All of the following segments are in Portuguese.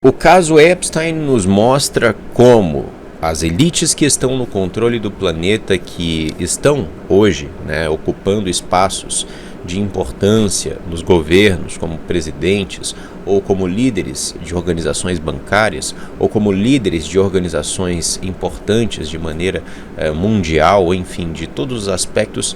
O caso Epstein nos mostra como as elites que estão no controle do planeta, que estão hoje, ocupando espaços de importância nos governos, como presidentes, ou como líderes de organizações bancárias, ou como líderes de organizações importantes de maneira mundial, enfim, de todos os aspectos,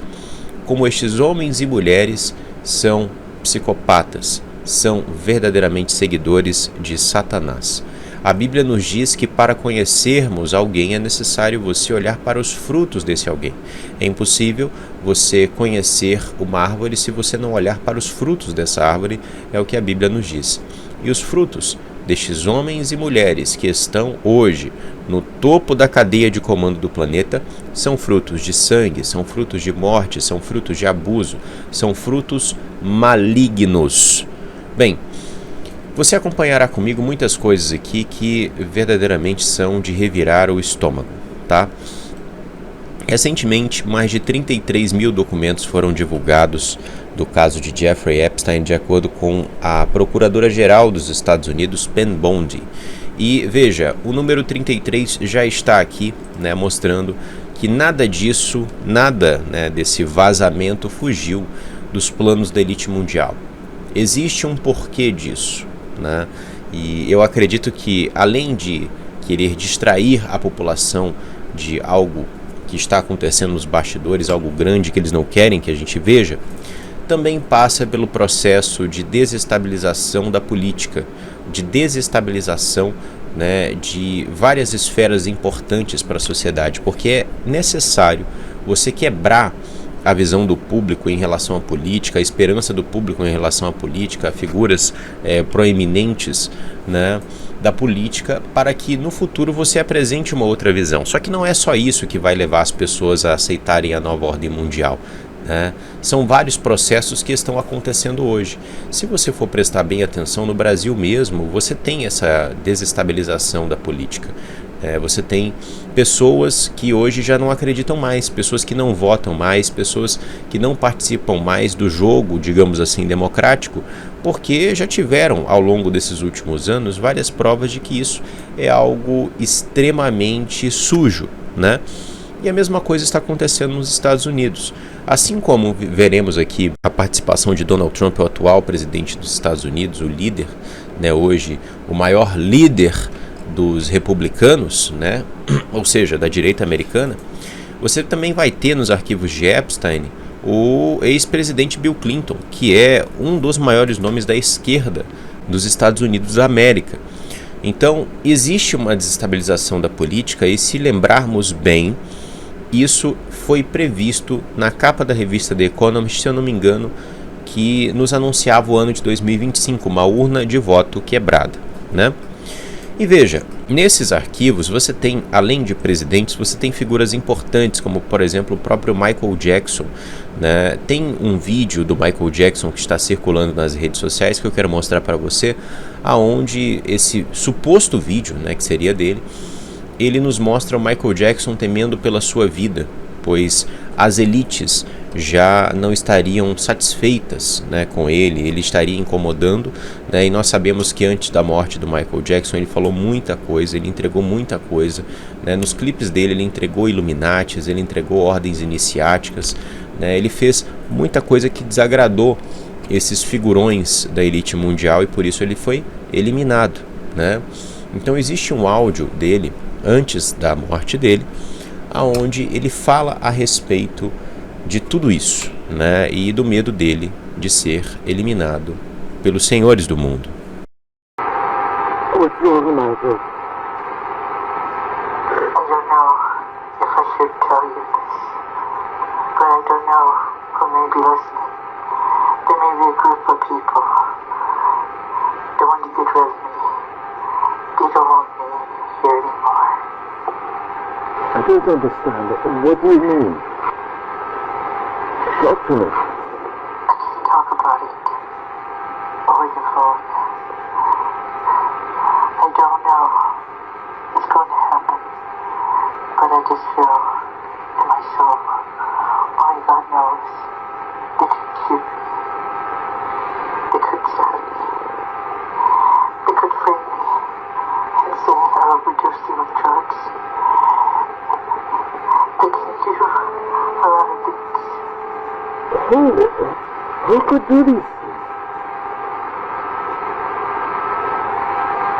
como estes homens e mulheres são psicopatas, são verdadeiramente seguidores de Satanás. A Bíblia nos diz que para conhecermos alguém é necessário você olhar para os frutos desse alguém. É impossível você conhecer uma árvore se você não olhar para os frutos dessa árvore, é o que a Bíblia nos diz. E os frutos destes homens e mulheres que estão hoje no topo da cadeia de comando do planeta são frutos de sangue, são frutos de morte, são frutos de abuso, são frutos malignos. Bem, você acompanhará comigo muitas coisas aqui que verdadeiramente são de revirar o estômago, tá? Recentemente, mais de 33 mil documentos foram divulgados do caso de Jeffrey Epstein, de acordo com a Procuradora-Geral dos Estados Unidos, Pam Bondi. E veja, o número 33 já está aqui, mostrando que nada disso, desse vazamento fugiu dos planos da elite mundial. Existe um porquê disso, E eu acredito que, além de querer distrair a população de algo que está acontecendo nos bastidores, algo grande que eles não querem que a gente veja, também passa pelo processo de desestabilização da política, de desestabilização de várias esferas importantes para a sociedade, porque é necessário você quebrar a visão do público em relação à política, a esperança do público em relação à política, a figuras proeminentes da política, para que no futuro você apresente uma outra visão. Só que não é só isso que vai levar as pessoas a aceitarem a nova ordem mundial. São vários processos que estão acontecendo hoje. Se você for prestar bem atenção, no Brasil mesmo, você tem essa desestabilização da política. Você tem pessoas que hoje já não acreditam mais, pessoas que não votam mais, pessoas que não participam mais do jogo, digamos assim, democrático, porque já tiveram, ao longo desses últimos anos, várias provas de que isso é algo extremamente sujo, E a mesma coisa está acontecendo nos Estados Unidos. Assim como veremos aqui a participação de Donald Trump, o atual presidente dos Estados Unidos, o líder, hoje, o maior líder dos republicanos, ou seja, da direita americana, você também vai ter nos arquivos de Epstein o ex-presidente Bill Clinton, que é um dos maiores nomes da esquerda dos Estados Unidos da América. Então, existe uma desestabilização da política e, se lembrarmos bem, isso foi previsto na capa da revista The Economist, se eu não me engano, que nos anunciava o ano de 2025, uma urna de voto quebrada, E veja, nesses arquivos você tem, além de presidentes, você tem figuras importantes, como por exemplo o próprio Michael Jackson. Tem um vídeo do Michael Jackson que está circulando nas redes sociais que eu quero mostrar para você, aonde esse suposto vídeo, que seria dele, ele nos mostra o Michael Jackson temendo pela sua vida, pois as elites já não estariam satisfeitas com ele estaria incomodando, e nós sabemos que antes da morte do Michael Jackson ele falou muita coisa, ele entregou muita coisa, nos clipes dele ele entregou Illuminatis, ele entregou ordens iniciáticas, ele fez muita coisa que desagradou esses figurões da elite mundial e por isso ele foi eliminado, Então existe um áudio dele antes da morte dele, aonde ele fala a respeito de tudo isso, e do medo dele de ser eliminado pelos senhores do mundo. What's wrong, Michael? I don't know if I should tell you this, but I don't know who may be listening. There may be a group of people that want to get rid of me. They don't want me here anymore. I don't understand. What do you mean? Talk to me. I can't talk about it over the phone. I don't know what's going to happen, but I just feel in my soul, only God knows, they could shoot me. They could stab me. They could frame me. overdosing with drugs. They can do a lot of things. Who could do these things?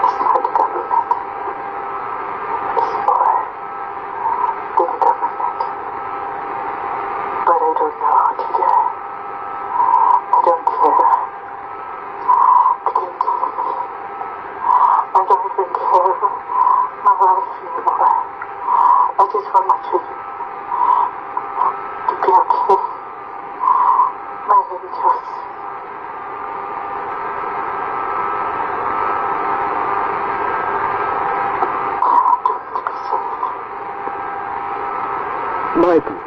It's not the government. It's more than the government. But I don't know how to do it. I don't care. They can kill me. I don't even care my life anymore. I just want my children to be okay. My angels. I want them to be safe. Michael.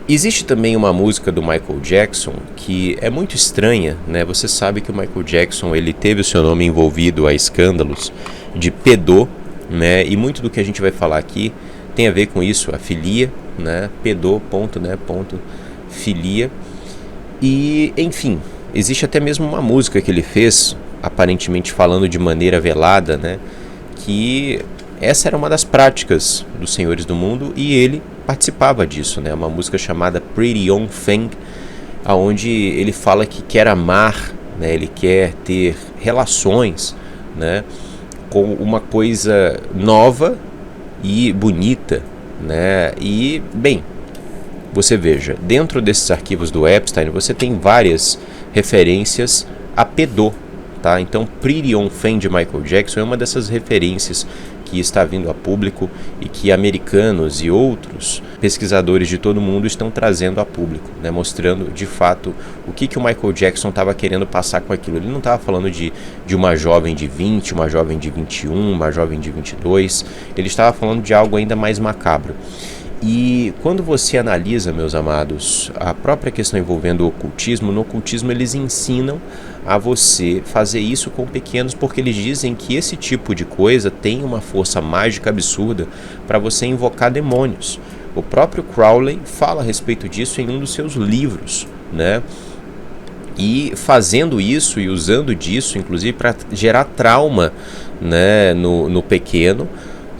Existe também uma música do Michael Jackson que é muito estranha, né? Você sabe que o Michael Jackson ele teve o seu nome envolvido a escândalos de pedô, né? E muito do que a gente vai falar aqui tem a ver com isso, a filia, né? Pedô, ponto, né? Ponto, filia. E, enfim, existe até mesmo uma música que ele fez, aparentemente falando de maneira velada, né? Que essa era uma das práticas dos senhores do mundo e ele participava disso, né? Uma música chamada Pretty Young Thing, onde ele fala que quer amar, né? Ele quer ter relações, né? Com uma coisa nova e bonita, né? E, bem, você veja, dentro desses arquivos do Epstein, você tem várias referências a pedô, tá? Então, Pretty Young Thing de Michael Jackson é uma dessas referências que está vindo a público e que americanos e outros pesquisadores de todo mundo estão trazendo a público, né, mostrando de fato o que o Michael Jackson estava querendo passar com aquilo. Ele não estava falando de uma jovem de 20, uma jovem de 21, uma jovem de 22, ele estava falando de algo ainda mais macabro. E quando você analisa, meus amados, a própria questão envolvendo o ocultismo, no ocultismo eles ensinam a você fazer isso com pequenos, porque eles dizem que esse tipo de coisa tem uma força mágica absurda para você invocar demônios. O próprio Crowley fala a respeito disso em um dos seus livros, né? E fazendo isso e usando disso, inclusive, para gerar trauma, né, no pequeno,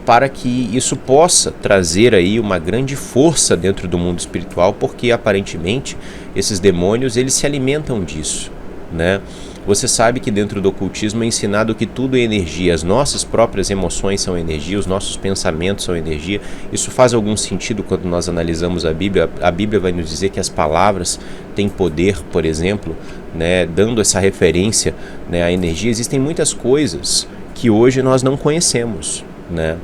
para que isso possa trazer aí uma grande força dentro do mundo espiritual, porque aparentemente esses demônios eles se alimentam disso, né? Você sabe que dentro do ocultismo é ensinado que tudo é energia, as nossas próprias emoções são energia, os nossos pensamentos são energia. Isso faz algum sentido quando nós analisamos a Bíblia. A Bíblia vai nos dizer que as palavras têm poder, por exemplo, né, dando essa referência, né, à energia. Existem muitas coisas que hoje nós não conhecemos, né,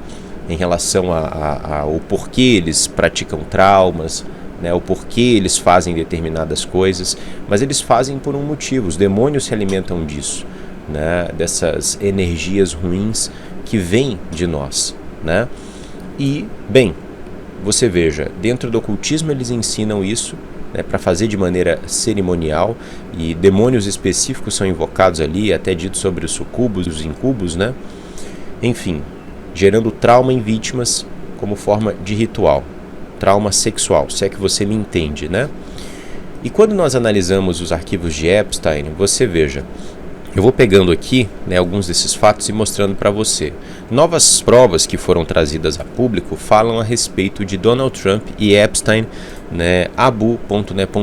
em relação ao porquê eles praticam traumas, né, o porquê eles fazem determinadas coisas, mas eles fazem por um motivo. Os demônios se alimentam disso, né, dessas energias ruins que vêm de nós, né? E, bem, você veja, dentro do ocultismo eles ensinam isso, né, para fazer de maneira cerimonial, e demônios específicos são invocados ali, até dito sobre os sucubos, os incubos, né? Enfim, gerando trauma em vítimas como forma de ritual. Trauma sexual, se é que você me entende, né? E quando nós analisamos os arquivos de Epstein, você veja, eu vou pegando aqui, né, alguns desses fatos e mostrando para você. Novas provas que foram trazidas a público falam a respeito de Donald Trump e Epstein, né,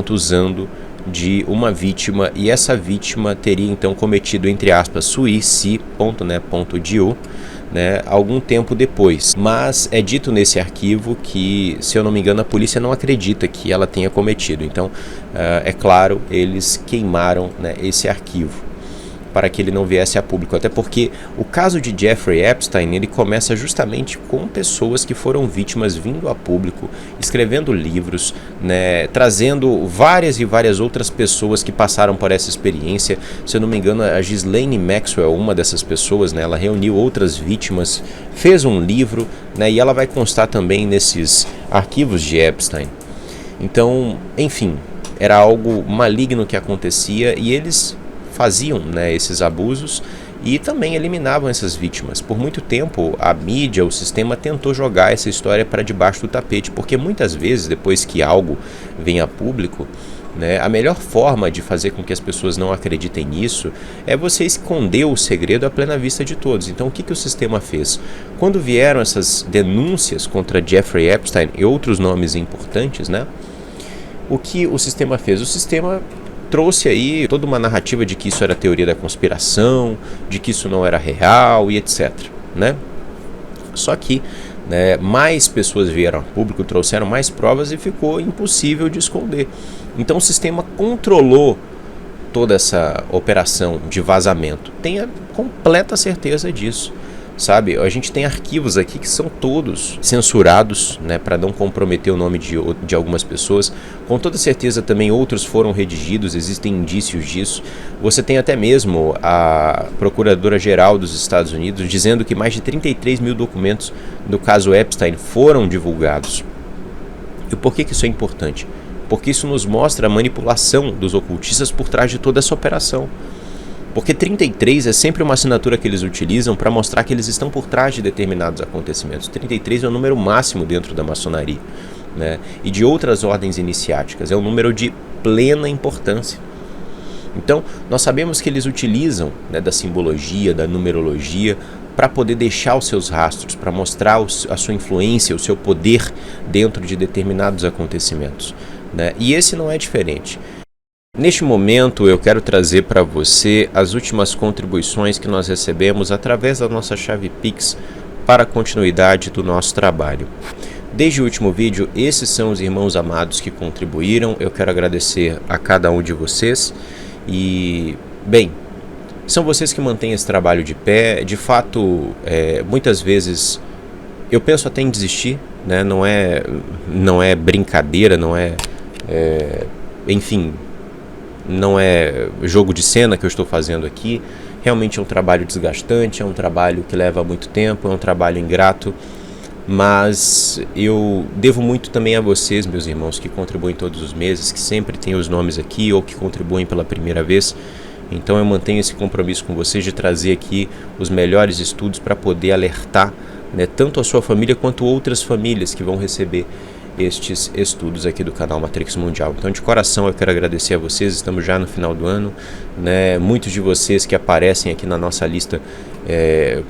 usando de uma vítima, e essa vítima teria então cometido, entre aspas, suicídio, né, algum tempo depois. Mas é dito nesse arquivo que, se eu não me engano, a polícia não acredita que ela tenha cometido. Então, é claro, eles queimaram, né, esse arquivo para que ele não viesse a público. Até porque o caso de Jeffrey Epstein, ele começa justamente com pessoas que foram vítimas vindo a público, escrevendo livros, né, trazendo várias e várias outras pessoas que passaram por essa experiência. Se eu não me engano, a Ghislaine Maxwell, uma dessas pessoas, né, ela reuniu outras vítimas, fez um livro, né, e ela vai constar também nesses arquivos de Epstein. Então, enfim, era algo maligno que acontecia e eles faziam, né, esses abusos e também eliminavam essas vítimas. Por muito tempo, a mídia, o sistema tentou jogar essa história para debaixo do tapete, porque muitas vezes, depois que algo vem a público, né? A melhor forma de fazer com que as pessoas não acreditem nisso é você esconder o segredo à plena vista de todos. Então, o que o sistema fez? Quando vieram essas denúncias contra Jeffrey Epstein e outros nomes importantes, né? O que o sistema fez? O sistema trouxe aí toda uma narrativa de que isso era teoria da conspiração, de que isso não era real e etc, né? Só que, né, mais pessoas vieram a público, trouxeram mais provas e ficou impossível de esconder. Então o sistema controlou toda essa operação de vazamento. Tenha completa certeza disso, sabe? A gente tem arquivos aqui que são todos censurados, né, para não comprometer o nome de algumas pessoas. Com toda certeza também outros foram redigidos, existem indícios disso. Você tem até mesmo a Procuradora-Geral dos Estados Unidos dizendo que mais de 33 mil documentos do caso Epstein foram divulgados. E por que isso é importante? Porque isso nos mostra a manipulação dos ocultistas por trás de toda essa operação. Porque 33 é sempre uma assinatura que eles utilizam para mostrar que eles estão por trás de determinados acontecimentos. 33 é o número máximo dentro da maçonaria, né? E de outras ordens iniciáticas. É um número de plena importância. Então, nós sabemos que eles utilizam, né, da simbologia, da numerologia, para poder deixar os seus rastros, para mostrar a sua influência, o seu poder dentro de determinados acontecimentos, né? E esse não é diferente. Neste momento eu quero trazer para você as últimas contribuições que nós recebemos através da nossa chave Pix para a continuidade do nosso trabalho. Desde o último vídeo, esses são os irmãos amados que contribuíram. Eu quero agradecer a cada um de vocês e, bem, são vocês que mantêm esse trabalho de pé. De fato, muitas vezes eu penso até em desistir, né? Não é brincadeira, enfim, não é jogo de cena que eu estou fazendo aqui. Realmente é um trabalho desgastante, é um trabalho que leva muito tempo, é um trabalho ingrato, mas eu devo muito também a vocês, meus irmãos, que contribuem todos os meses, que sempre têm os nomes aqui ou que contribuem pela primeira vez. Então eu mantenho esse compromisso com vocês de trazer aqui os melhores estudos para poder alertar, né, tanto a sua família quanto outras famílias que vão receber estes estudos aqui do canal Matrix Mundial. Então, de coração, eu quero agradecer a vocês. Estamos já no final do ano, né? Muitos de vocês que aparecem aqui na nossa lista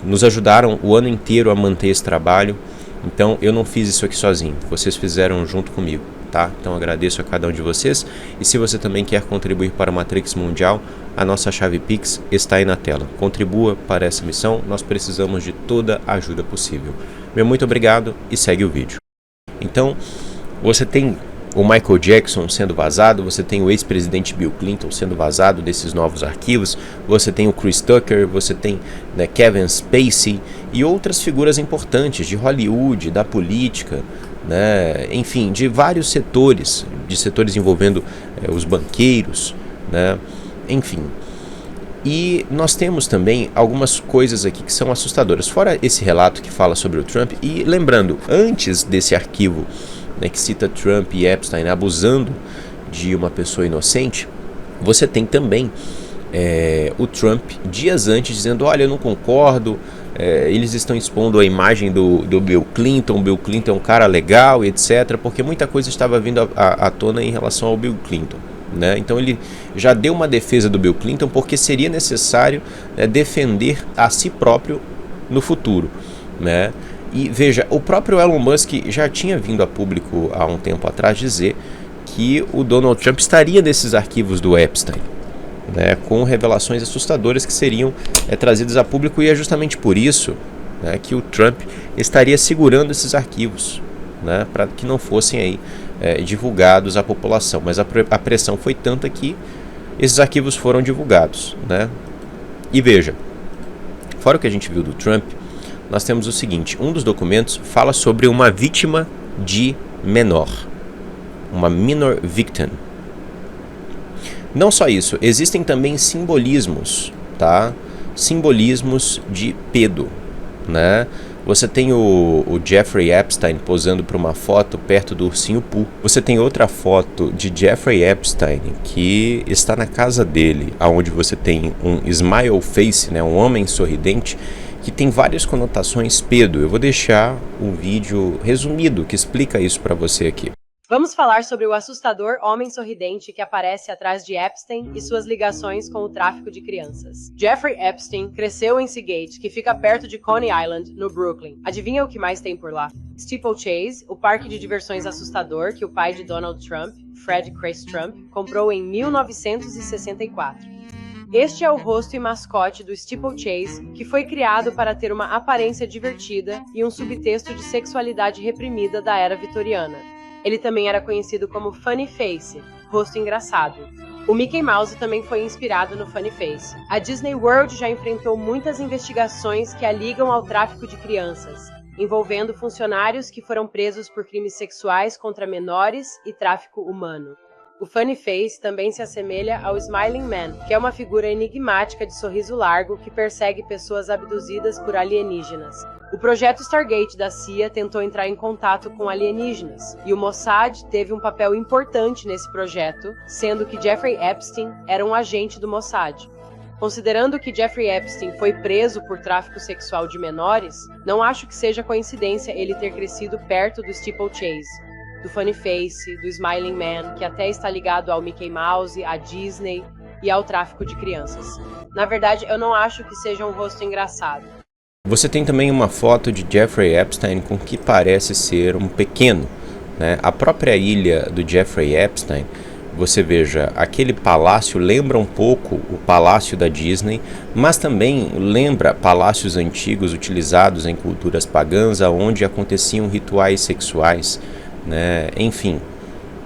nos ajudaram o ano inteiro a manter esse trabalho. Então, eu não fiz isso aqui sozinho. Vocês fizeram junto comigo, tá? Então, agradeço a cada um de vocês. E se você também quer contribuir para a Matrix Mundial, a nossa chave Pix está aí na tela. Contribua para essa missão. Nós precisamos de toda a ajuda possível. Meu muito obrigado e segue o vídeo. Então, você tem o Michael Jackson sendo vazado, você tem o ex-presidente Bill Clinton sendo vazado desses novos arquivos, você tem o Chris Tucker, você tem, né, Kevin Spacey e outras figuras importantes de Hollywood, da política, né, enfim, de vários setores, envolvendo os banqueiros, né, enfim. E nós temos também algumas coisas aqui que são assustadoras, fora esse relato que fala sobre o Trump. E lembrando, antes desse arquivo, né, que cita Trump e Epstein abusando de uma pessoa inocente, você tem também o Trump dias antes dizendo: olha, eu não concordo, eles estão expondo a imagem do Bill Clinton é um cara legal e etc, porque muita coisa estava vindo à tona em relação ao Bill Clinton, né? Então ele já deu uma defesa do Bill Clinton porque seria necessário, né, defender a si próprio no futuro, né? E veja, o próprio Elon Musk já tinha vindo a público há um tempo atrás dizer que o Donald Trump estaria nesses arquivos do Epstein, né, com revelações assustadoras que seriam trazidas a público, e é justamente por isso, né, que o Trump estaria segurando esses arquivos, né, para que não fossem aí divulgados à população. Mas a pressão foi tanta que esses arquivos foram divulgados, né? E veja, fora o que a gente viu do Trump, nós temos o seguinte: um dos documentos fala sobre uma vítima de menor, uma minor victim. Não só isso, existem também simbolismos, tá? Simbolismos de pedo, né? Você tem o Jeffrey Epstein posando para uma foto perto do ursinho Pooh. Você tem outra foto de Jeffrey Epstein que está na casa dele, onde você tem um smile face, né, um homem sorridente, que tem várias conotações pedo. Eu vou deixar um vídeo resumido que explica isso para você aqui. Vamos falar sobre o assustador homem sorridente que aparece atrás de Epstein e suas ligações com o tráfico de crianças. Jeffrey Epstein cresceu em Seagate, que fica perto de Coney Island, no Brooklyn. Adivinha o que mais tem por lá? Steeplechase, o parque de diversões assustador que o pai de Donald Trump, Fred Crace Trump, comprou em 1964. Este é o rosto e mascote do Steeplechase, que foi criado para ter uma aparência divertida e um subtexto de sexualidade reprimida da era vitoriana. Ele também era conhecido como Funny Face, rosto engraçado. O Mickey Mouse também foi inspirado no Funny Face. A Disney World já enfrentou muitas investigações que a ligam ao tráfico de crianças, envolvendo funcionários que foram presos por crimes sexuais contra menores e tráfico humano. O Funny Face também se assemelha ao Smiling Man, que é uma figura enigmática de sorriso largo que persegue pessoas abduzidas por alienígenas. O projeto Stargate da CIA tentou entrar em contato com alienígenas, e o Mossad teve um papel importante nesse projeto, sendo que Jeffrey Epstein era um agente do Mossad. Considerando que Jeffrey Epstein foi preso por tráfico sexual de menores, não acho que seja coincidência ele ter crescido perto do Steeplechase, do Funny Face, do Smiling Man, que até está ligado ao Mickey Mouse, à Disney e ao tráfico de crianças. Na verdade, eu não acho que seja um rosto engraçado. Você tem também uma foto de Jeffrey Epstein com o que parece ser um pequeno, né? A própria ilha do Jeffrey Epstein, você veja, aquele palácio lembra um pouco o palácio da Disney, mas também lembra palácios antigos utilizados em culturas pagãs, onde aconteciam rituais sexuais, né? Enfim,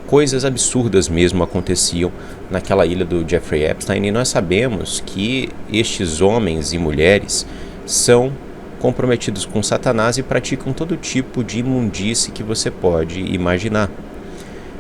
coisas absurdas mesmo aconteciam naquela ilha do Jeffrey Epstein, e nós sabemos que estes homens e mulheres são comprometidos com Satanás e praticam todo tipo de imundície que você pode imaginar.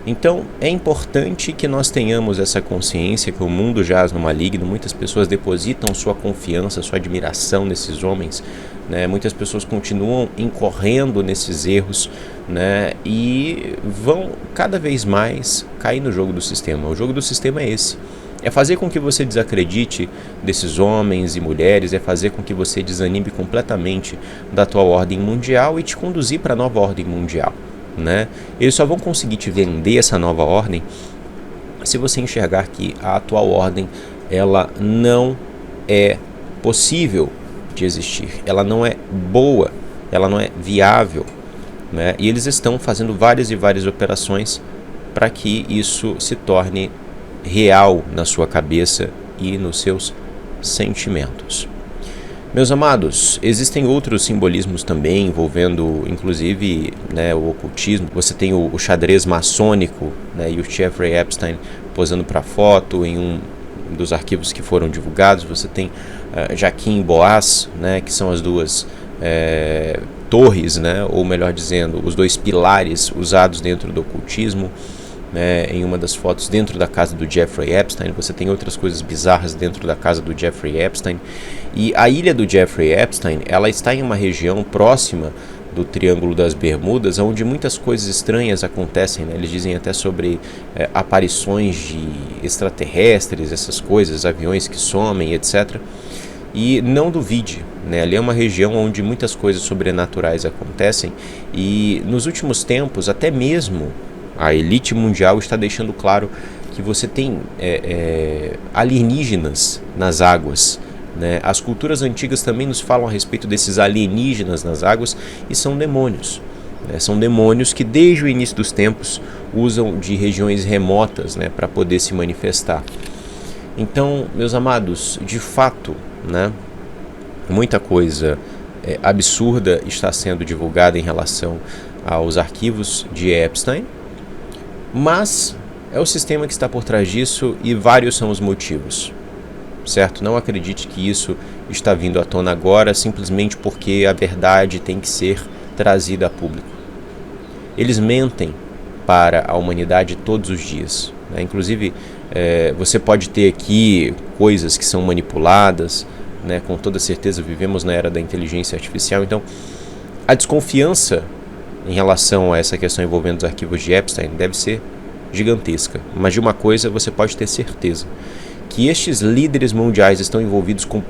Então é importante que nós tenhamos essa consciência que o mundo jaz no maligno. Muitas pessoas depositam sua confiança, sua admiração nesses homens, né? Muitas pessoas continuam incorrendo nesses erros, né? E vão cada vez mais cair no jogo do sistema. O jogo do sistema é esse. É fazer com que você desacredite desses homens e mulheres, é fazer com que você desanime completamente da atual ordem mundial e te conduzir para a nova ordem mundial, né? Eles só vão conseguir te vender essa nova ordem se você enxergar que a atual ordem ela não é possível de existir, ela não é boa, ela não é viável, né? E eles estão fazendo várias e várias operações para que isso se torne real na sua cabeça e nos seus sentimentos. Meus amados, existem outros simbolismos também envolvendo, inclusive, né, o ocultismo. Você tem o xadrez maçônico, né, e o Jeffrey Epstein posando para foto em um dos arquivos que foram divulgados. Você tem Jaquim e Boaz, né, que são as duas torres, né, ou melhor dizendo, os dois pilares usados dentro do ocultismo. Em uma das fotos dentro da casa do Jeffrey Epstein, você tem outras coisas bizarras dentro da casa do Jeffrey Epstein. E a ilha do Jeffrey Epstein, ela está em uma região próxima do Triângulo das Bermudas, onde muitas coisas estranhas acontecem, né? Eles dizem até sobre aparições de extraterrestres, essas coisas, aviões que somem, etc. E não duvide, né? Ali é uma região onde muitas coisas sobrenaturais acontecem, e nos últimos tempos, até mesmo a elite mundial está deixando claro que você tem alienígenas nas águas, né? As culturas antigas também nos falam a respeito desses alienígenas nas águas, e são demônios, né? São demônios que desde o início dos tempos usam de regiões remotas, né, para poder se manifestar. Então, meus amados, de fato, né, muita coisa absurda está sendo divulgada em relação aos arquivos de Epstein, mas é o sistema que está por trás disso, e vários são os motivos, certo? Não acredite que isso está vindo à tona agora simplesmente porque a verdade tem que ser trazida a público. Eles mentem para a humanidade todos os dias, né? Inclusive, você pode ter aqui coisas que são manipuladas, né? Com toda certeza vivemos na era da inteligência artificial, então a desconfiança em relação a essa questão envolvendo os arquivos de Epstein deve ser gigantesca. Mas de uma coisa você pode ter certeza, que estes líderes mundiais estão envolvidos com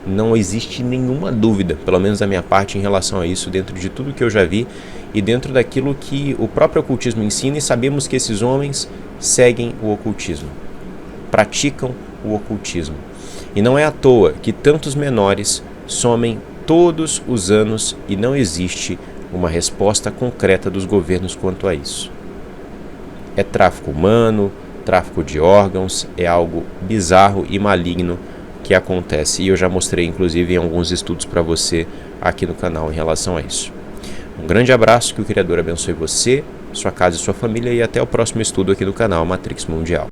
Não existe nenhuma dúvida, pelo menos da minha parte, em relação a isso, dentro de tudo que eu já vi e dentro daquilo que o próprio ocultismo ensina, e sabemos que esses homens seguem o ocultismo, praticam o ocultismo. E não é à toa que tantos menores somem todos os anos e não existe uma resposta concreta dos governos quanto a isso. É tráfico humano, tráfico de órgãos, é algo bizarro e maligno que acontece. E eu já mostrei, inclusive, em alguns estudos para você aqui no canal em relação a isso. Um grande abraço, que o Criador abençoe você, sua casa e sua família, e até o próximo estudo aqui do canal Matrix Mundial.